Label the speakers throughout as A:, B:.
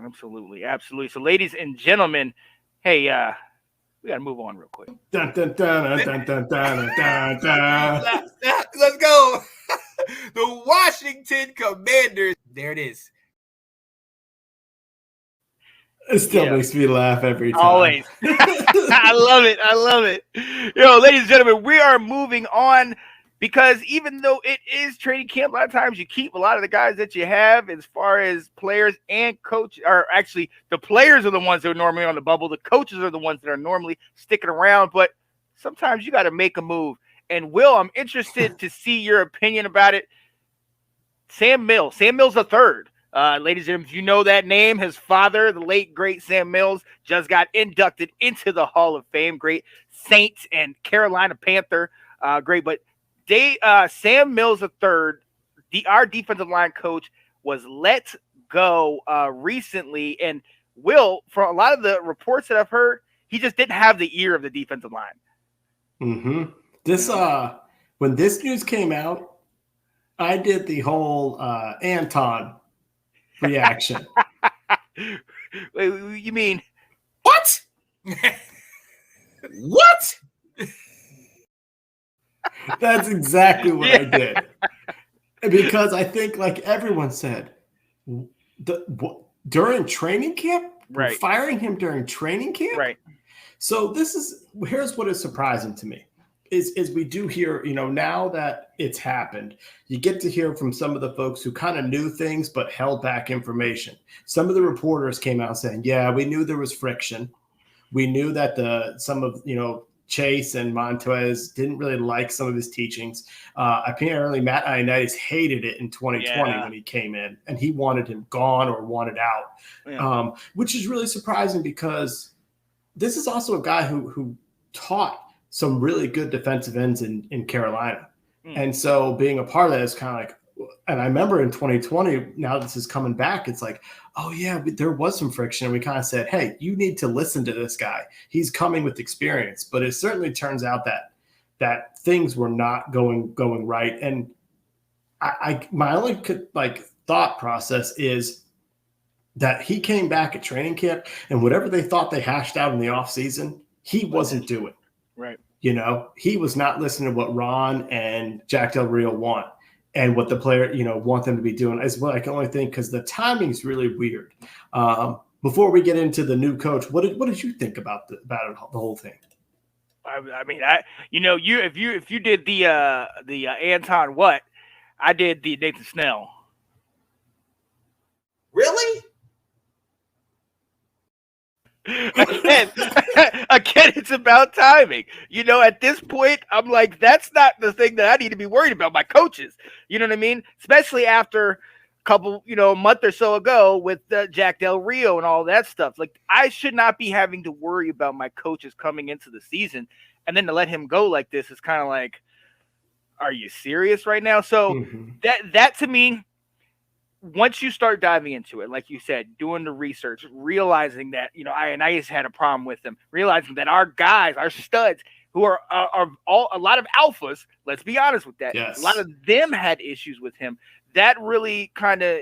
A: Absolutely, absolutely. So, ladies and gentlemen, hey, we gotta move on real quick.
B: Dun, dun, dun, dun, dun, dun, dun, dun.
C: Let's go. The Washington Commanders. There it is.
B: It still makes me laugh every time.
A: Always. I love it. I love it. Ladies and gentlemen, we are moving on because even though it is training camp, a lot of times you keep a lot of the guys that you have as far as players and coach, or actually the players are the ones that are normally on the bubble. The coaches are the ones that are normally sticking around, but sometimes you got to make a move. And Will, I'm interested to see your opinion about it. Sam Mills the third. Ladies and gentlemen, you know that name. His father, the late, great Sam Mills, just got inducted into the Hall of Fame. Great Saints and Carolina Panther. Great. But Sam Mills III, our defensive line coach, was let go recently. And Will, from a lot of the reports that I've heard, he just didn't have the ear of the defensive line.
B: Mm-hmm. When this news came out, I did the whole Anton reaction.
A: Wait, you mean
C: what? What?
B: That's exactly what I did. Because I think, like everyone said, during training camp,
A: right?
B: Firing him during training camp,
A: right?
B: So here's what is surprising to me. Is we do hear, now that it's happened, you get to hear from some of the folks who kind of knew things but held back information. Some of the reporters came out saying, yeah, we knew there was friction. We knew that some of Chase and Montez didn't really like some of his teachings. Apparently, Matt Ioannidis hated it in 2020 when he came in, and he wanted him gone or wanted out, which is really surprising because this is also a guy who taught some really good defensive ends in Carolina. And so being a part of that is kind of like, and I remember in 2020, now this is coming back, it's like, oh yeah, there was some friction. And we kind of said, hey, you need to listen to this guy. He's coming with experience. But it certainly turns out that things were not going right. And my only thought process is that he came back at training camp and whatever they thought they hashed out in the offseason, he wasn't doing.
A: Right.
B: He was not listening to what Ron and Jack Del Rio want and what the player, want them to be doing is what I can only think, because the timing is really weird. Before we get into the new coach, what did you think about the whole thing?
A: I mean, if you did the Anton what, I did the Nathan Snell.
C: Really?
A: Again, it's about timing. At this point, I'm like, that's not the thing that I need to be worried about. My coaches, you know what I mean? Especially after a couple, a month or so ago with Jack Del Rio and all that stuff. Like, I should not be having to worry about my coaches coming into the season, and then to let him go like this is kind of like, are you serious right now? So that to me, once you start diving into it, like you said, doing the research, realizing that, Ioannidis had a problem with them, realizing that our guys, our studs, who are all a lot of alphas, let's be honest with that.
B: Yes.
A: A lot of them had issues with him. That really kind of,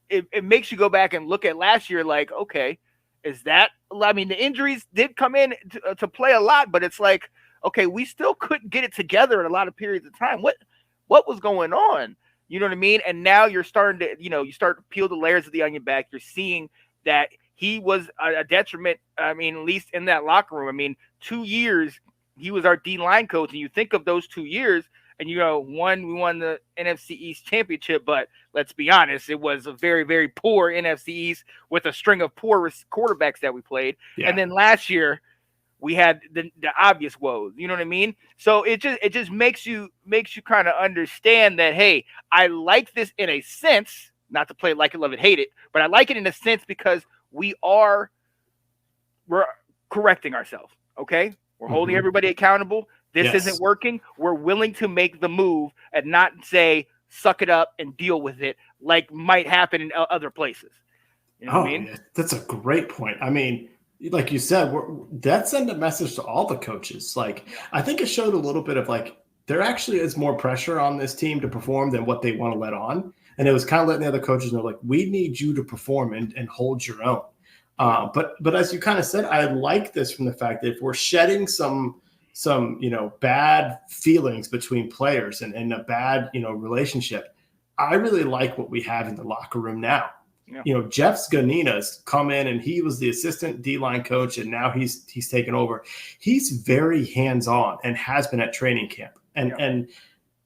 A: it makes you go back and look at last year like, okay, is that, I mean, the injuries did come in to play a lot, but it's like, okay, we still couldn't get it together in a lot of periods of time. What was going on? You know what I mean? And now you're starting to, you start to peel the layers of the onion back. You're seeing that he was a detriment. I mean, at least in that locker room. I mean, 2 years, he was our D-line coach. And you think of those 2 years and we won the NFC East championship. But let's be honest, it was a very, very poor NFC East with a string of poor quarterbacks that we played. Yeah. And then last year, we had the obvious woes, you know what I mean? So it just makes you kind of understand that, hey, I like this in a sense, not to play like it, love it, hate it, but I like it in a sense because we're correcting ourselves, okay? We're holding everybody accountable. This isn't working. We're willing to make the move and not say, suck it up and deal with it like might happen in other places. You know what I mean?
B: Yeah, that's a great point. I mean, like you said, that sent a message to all the coaches. Like, I think it showed a little bit of like, there actually is more pressure on this team to perform than what they want to let on. And it was kind of letting the other coaches know, like, we need you to perform and hold your own. But as you kind of said, I like this from the fact that if we're shedding some bad feelings between players and a bad relationship, I really like what we have in the locker room now. Yeah. Jeff Sganina's come in and he was the assistant D-line coach, and now he's taken over. He's very hands-on and has been at training camp. And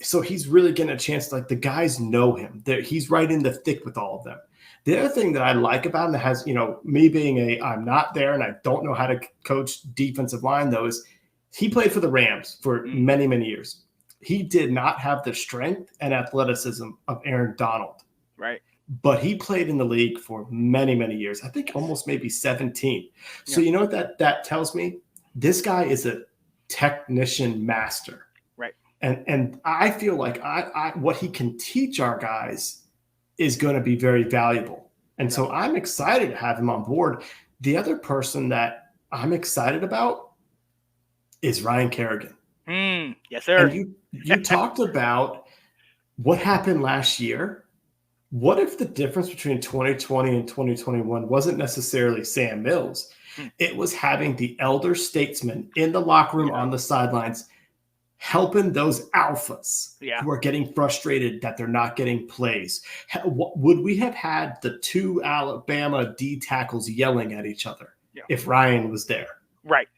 B: so he's really getting a chance, like, the guys know him. He's right in the thick with all of them. The other thing that I like about him that has, me being I'm not there and I don't know how to coach defensive line, though, is he played for the Rams for many, many years. He did not have the strength and athleticism of Aaron Donald.
A: Right.
B: But he played in the league for many, many years. I think almost maybe 17. So you know what that tells me? This guy is a technician master.
A: Right.
B: And I feel like I what he can teach our guys is going to be very valuable. And so I'm excited to have him on board. The other person that I'm excited about is Ryan Kerrigan.
A: Yes, sir.
B: And you talked about what happened last year. What if the difference between 2020 and 2021 wasn't necessarily Sam Mills? It was having the elder statesman in the locker room on the sidelines helping those alphas who are getting frustrated that they're not getting plays. Would we have had the two Alabama D tackles yelling at each other if Ryan was there?
A: Right.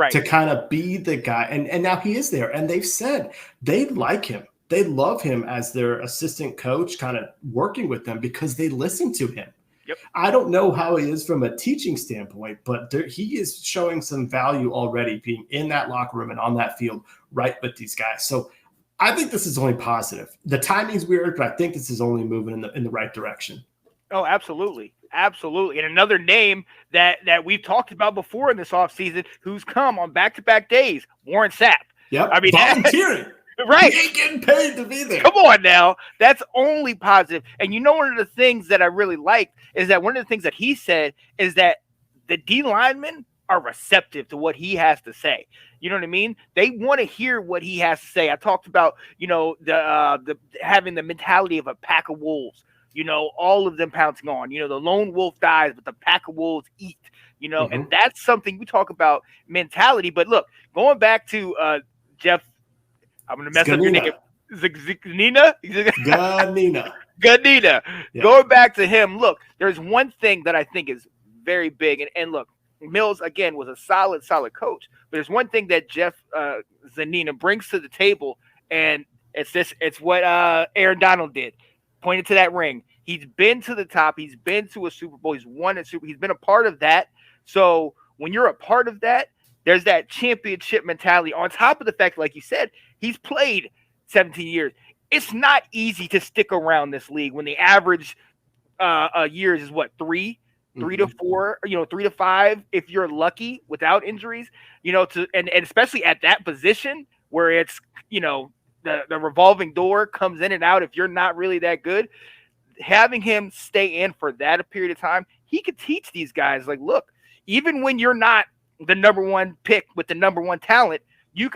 B: To kind of be the guy. And now he is there. And they've said they like him. They love him as their assistant coach, kind of working with them because they listen to him.
A: Yep.
B: I don't know how he is from a teaching standpoint, but he is showing some value already being in that locker room and on that field right with these guys. So I think this is only positive. The timing's weird, but I think this is only moving in the right direction.
A: Oh, absolutely. Absolutely. And another name that we've talked about before in this offseason who's come on back-to-back days, Warren Sapp.
B: Yep.
A: I mean,
B: volunteering.
A: Right.
B: He ain't getting paid to be there.
A: Come on now. That's only positive. And one of the things that I really liked is that one of the things that he said is that the D linemen are receptive to what he has to say. You know what I mean? They want to hear what he has to say. I talked about, the having the mentality of a pack of wolves. All of them pouncing on. The lone wolf dies, but the pack of wolves eat. And that's something we talk about mentality. But look, going back to Jeff, I'm going to mess up your name. Ganina? Ganina. Yeah. Going back to him, look, there's one thing that I think is very big. And look, Mills, again, was a solid coach. But there's one thing that Jeff Zanina brings to the table, and it's what Aaron Donald did. Pointed to that ring. He's been to the top. He's been to a Super Bowl. He's won a Super Bowl. He's been a part of that. So when you're a part of that, there's that championship mentality on top of the fact, like you said, he's played 17 years. It's not easy to stick around this league when the average years is what, 3 to 4, 3 to 5, if you're lucky without injuries, and especially at that position where it's, the revolving door comes in and out. If you're not really that good, having him stay in for that period of time, he could teach these guys, like, look, even when you're not the number one pick with the number one talent,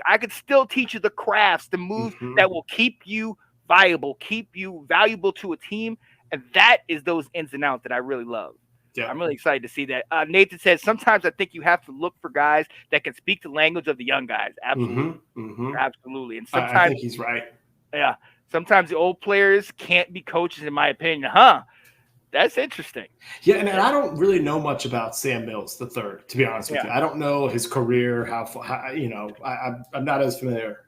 A: I could still teach you the crafts, the moves that will keep you viable, keep you valuable to a team. And that is those ins and outs that I really love. Yeah. I'm really excited to see that. Nathan says, sometimes I think you have to look for guys that can speak the language of the young guys. Absolutely. Absolutely. And sometimes
B: I think he's right.
A: Yeah. Sometimes the old players can't be coaches, in my opinion. Huh? That's interesting.
B: Yeah, and I don't really know much about Sam Mills III, to be honest with you. I don't know his career, how I'm not as familiar.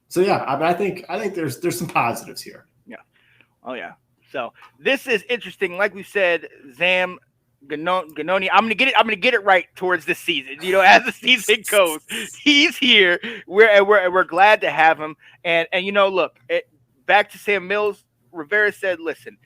B: So yeah, I think there's some positives here.
A: Yeah. Oh yeah. So this is interesting. Like we said, Zam Ganoni. I'm gonna get it right towards this season. As the season goes, he's here. We're glad to have him. And look, back to Sam Mills. Rivera said, listen,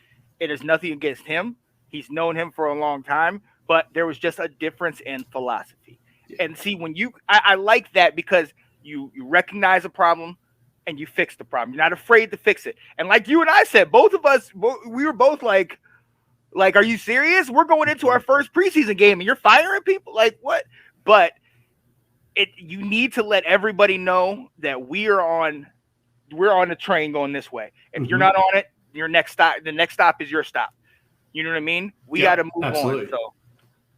A: it is nothing against him. He's known him for a long time, but there was just a difference in philosophy. Yeah. And see, when I like that because you recognize a problem and you fix the problem. You're not afraid to fix it. And like you and I said, both of us, we were both like, are you serious? We're going into our first preseason game and you're firing people? Like what? But you need to let everybody know that we're on the train going this way. If you're not on it, your next stop. The next stop is your stop. You know what I mean? We got to move
B: absolutely.
A: on. So,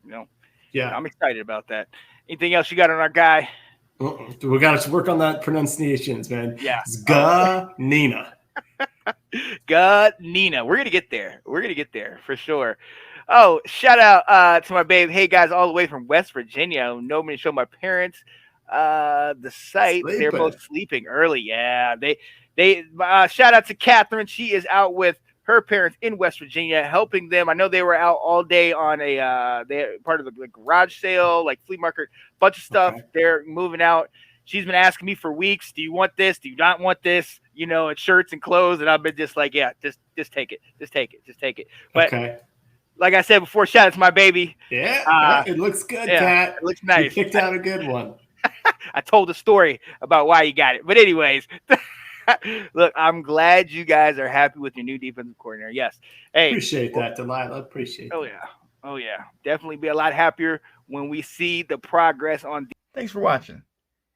A: you know,
B: Yeah,
A: I'm excited about that. Anything else you got on our guy?
B: we got to work on that pronunciations, man.
A: Yeah.
B: Nina.
A: God, Nina. We're gonna get there. We're gonna get there for sure. Oh, shout out to my babe. Hey guys, all the way from West Virginia. Nobody show my parents the site. They're both sleeping early. Yeah, they shout out to Catherine. She is out with her parents in West Virginia, helping them. I know they were out all day on a they're part of the garage sale, like flea market, bunch of stuff.
B: Okay.
A: They're moving out. She's been asking me for weeks, do you want this? Do you not want this? You know, and shirts and clothes. And I've been just like, yeah, just take it. Just take it. Just take it. But
B: okay.
A: Like I said before, shout out to my baby.
B: Yeah, it looks good, Kat.
A: It looks nice.
B: You picked out a good one.
A: I told a story about why you got it. But anyways, look, I'm glad you guys are happy with your new defensive coordinator. Yes. Hey.
B: Appreciate that, Delilah. Appreciate
A: Oh,
B: that.
A: yeah. Oh, yeah. Definitely be a lot happier when we see the progress on.
D: Thanks for watching.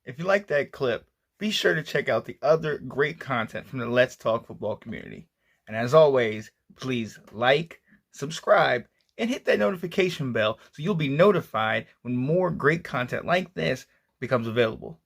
D: If you like that clip, be sure to check out the other great content from the Let's Talk Football community. And as always, please like, subscribe, and hit that notification bell so you'll be notified when more great content like this becomes available.